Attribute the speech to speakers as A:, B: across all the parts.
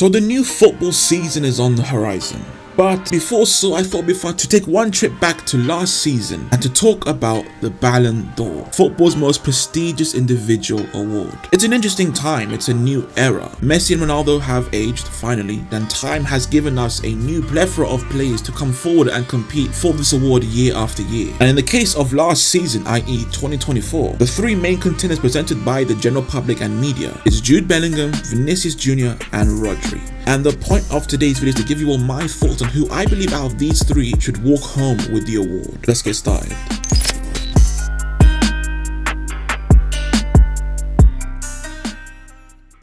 A: So the new football season is on the horizon. But before so, I thought it'd be fun to take one trip back to last season and to talk about the Ballon d'Or, football's most prestigious individual award. It's an interesting time, it's a new era. Messi and Ronaldo have aged, finally, and time has given us a new plethora of players to come forward and compete for this award year after year. And in the case of last season, i.e. 2024, the three main contenders presented by the general public and media is Jude Bellingham, Vinicius Jr. and Rodri. And the point of today's video is to give you all my thoughts on who I believe out of these three should walk home with the award. Let's get started.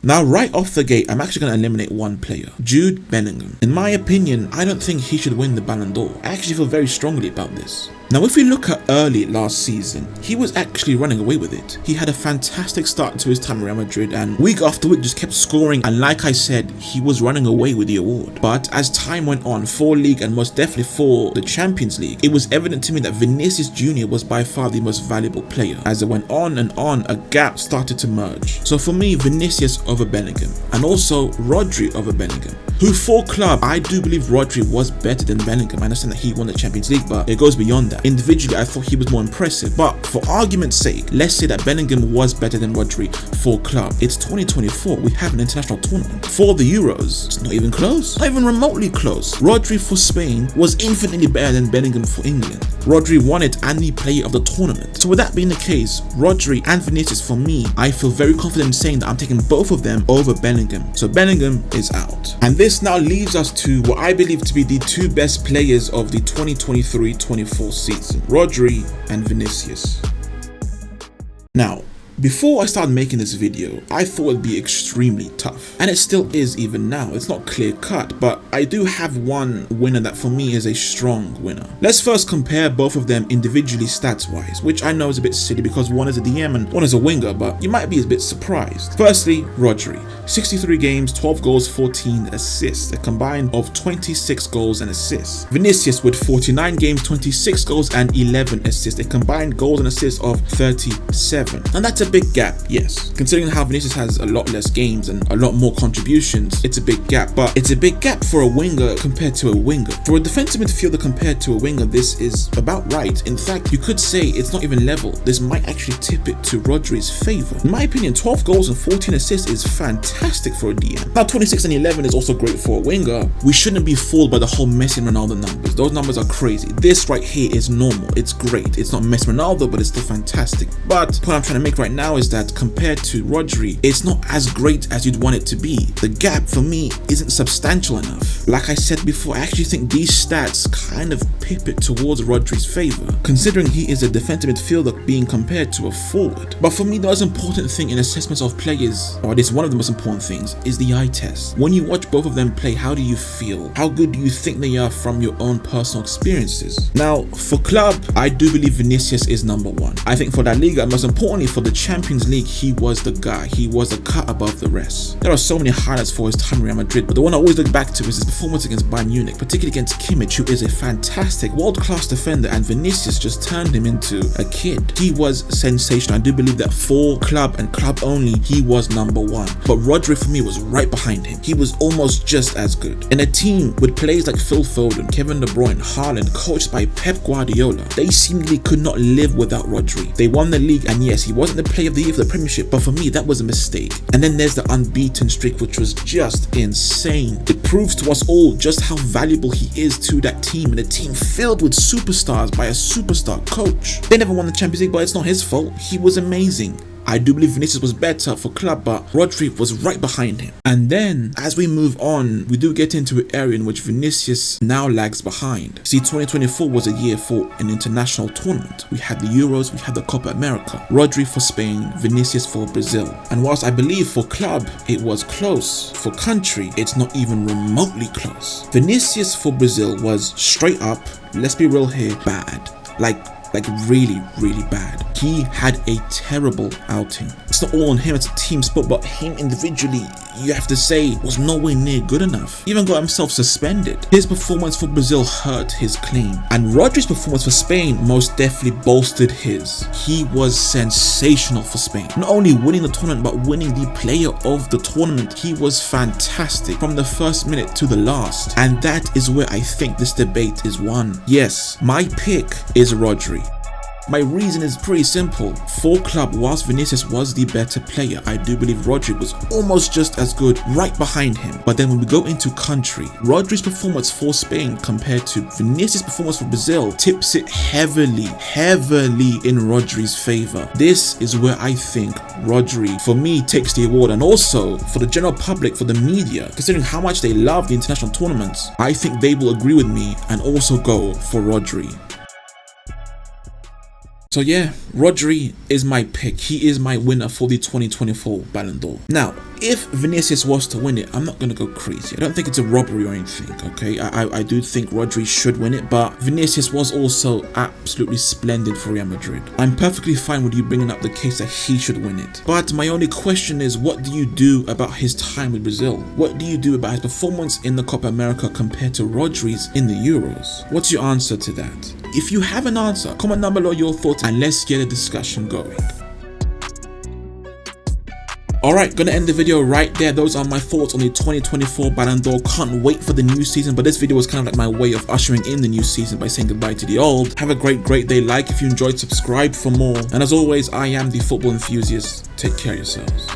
A: Now, right off the gate, I'm actually going to eliminate one player, Jude Bellingham. In my opinion, I don't think he should win the Ballon d'Or. I actually feel very strongly about this. Now, if we look at early last season, he was actually running away with it. He had a fantastic start to his time at Real Madrid and week after week just kept scoring, and like I said, he was running away with the award. But as time went on, for League and most definitely for the Champions League, it was evident to me that Vinicius Jr. was by far the most valuable player. As it went on and on, a gap started to merge. So for me, Vinicius over Bellingham, and also Rodri over Bellingham, who for club, I do believe Rodri was better than Bellingham. I understand that he won the Champions League, but it goes beyond that. Individually, I thought he was more impressive, but for argument's sake, let's say that Bellingham was better than Rodri for club. It's 2024, we have an international tournament. For the Euros, it's not even close, not even remotely close. Rodri for Spain was infinitely better than Bellingham for England. Rodri won it and the player of the tournament. So with that being the case, Rodri and Vinicius, for me, I feel very confident in saying that I'm taking both of them over Bellingham. So Bellingham is out. And this now leaves us to what I believe to be the two best players of the 2023-24 season, Rodri and Vinicius. Now, before I started making this video, I thought it'd be extremely tough, and it still is even now. It's not clear cut, but I do have one winner that for me is a strong winner. Let's first compare both of them individually stats wise, which I know is a bit silly because one is a DM and one is a winger, but you might be a bit surprised. Firstly, Rodri, 63 games, 12 goals, 14 assists, a combined of 26 goals and assists. Vinicius with 49 games, 26 goals and 11 assists, a combined goals and assists of 37. And that's a big gap, yes. Considering how Vinicius has a lot less games and a lot more contributions, it's a big gap, but it's a big gap for a winger compared to a winger. For a defensive midfielder compared to a winger, this is about right. In fact, you could say it's not even level. This might actually tip it to Rodri's favor. In my opinion, 12 goals and 14 assists is fantastic for a DM. Now, 26 and 11 is also great for a winger. We shouldn't be fooled by the whole Messi and Ronaldo numbers. Those numbers are crazy. This right here is normal. It's great. It's not Messi and Ronaldo, but it's still fantastic. But the point I'm trying to make right now is that compared to Rodri, it's not as great as you'd want it to be. The gap for me isn't substantial enough. Like I said before, I actually think these stats kind of pip it towards Rodri's favor, considering he is a defensive midfielder being compared to a forward. But for me, the most important thing in assessments of players, or at least one of the most important things, is the eye test. When you watch both of them play, how do you feel? How good do you think they are from your own personal experiences? Now, for club, I do believe Vinicius is number one. I think for La Liga, and most importantly for the Champions League, he was the guy. He was a cut above the rest. There are so many highlights for his time in Real Madrid, but the one I always look back to is his performance against Bayern Munich, particularly against Kimmich, who is a fantastic world-class defender, and Vinicius just turned him into a kid. He was sensational. I do believe that for club and club only, he was number one. But Rodri for me was right behind him. He was almost just as good. In a team with players like Phil Foden, Kevin De Bruyne, Haaland, coached by Pep Guardiola, they seemingly could not live without Rodri. They won the league, and yes, he wasn't the player of the year for the Premiership, but for me, that was a mistake. And then there's the unbeaten streak, which was just insane. It proves to us all just how valuable he is to that team, and a team filled with superstars by a superstar coach. They never won the Champions League, but it's not his fault. He was amazing. I do believe Vinicius was better for club, but Rodri was right behind him. And then, as we move on, we do get into an area in which Vinicius now lags behind. See, 2024 was a year for an international tournament. We had the Euros, we had the Copa America. Rodri for Spain, Vinicius for Brazil. And whilst I believe for club, it was close, for country, it's not even remotely close. Vinicius for Brazil was straight up, let's be real here, bad. Like, like really, really bad. He had a terrible outing. It's not all on him, it's a team sport, but him individually, you have to say, was nowhere near good enough. He even got himself suspended. His performance for Brazil hurt his claim, and Rodri's performance for Spain most definitely bolstered his. He was sensational for Spain. Not only winning the tournament, but winning the player of the tournament. He was fantastic from the first minute to the last, and that is where I think this debate is won. Yes, my pick is Rodri. My reason is pretty simple. For club, whilst Vinicius was the better player, I do believe Rodri was almost just as good right behind him. But then when we go into country, Rodri's performance for Spain compared to Vinicius' performance for Brazil tips it heavily in Rodri's favour. This is where I think Rodri, for me, takes the award, and also for the general public, for the media, considering how much they love the international tournaments, I think they will agree with me and also go for Rodri. So yeah, Rodri is my pick. He is my winner for the 2024 Ballon d'Or. Now, if Vinicius was to win it, I'm not going to go crazy. I don't think it's a robbery or anything, okay? I do think Rodri should win it, but Vinicius was also absolutely splendid for Real Madrid. I'm perfectly fine with you bringing up the case that he should win it. But my only question is, what do you do about his time with Brazil? What do you do about his performance in the Copa America compared to Rodri's in the Euros? What's your answer to that? If you have an answer, comment down below your thoughts and let's get a discussion going. Alright, gonna end the video right there. Those are my thoughts on the 2024 Ballon d'Or. Can't wait for the new season, but this video was kind of like my way of ushering in the new season by saying goodbye to the old. Have a great day. Like if you enjoyed, subscribe for more. And as always, I am the football enthusiast. Take care of yourselves.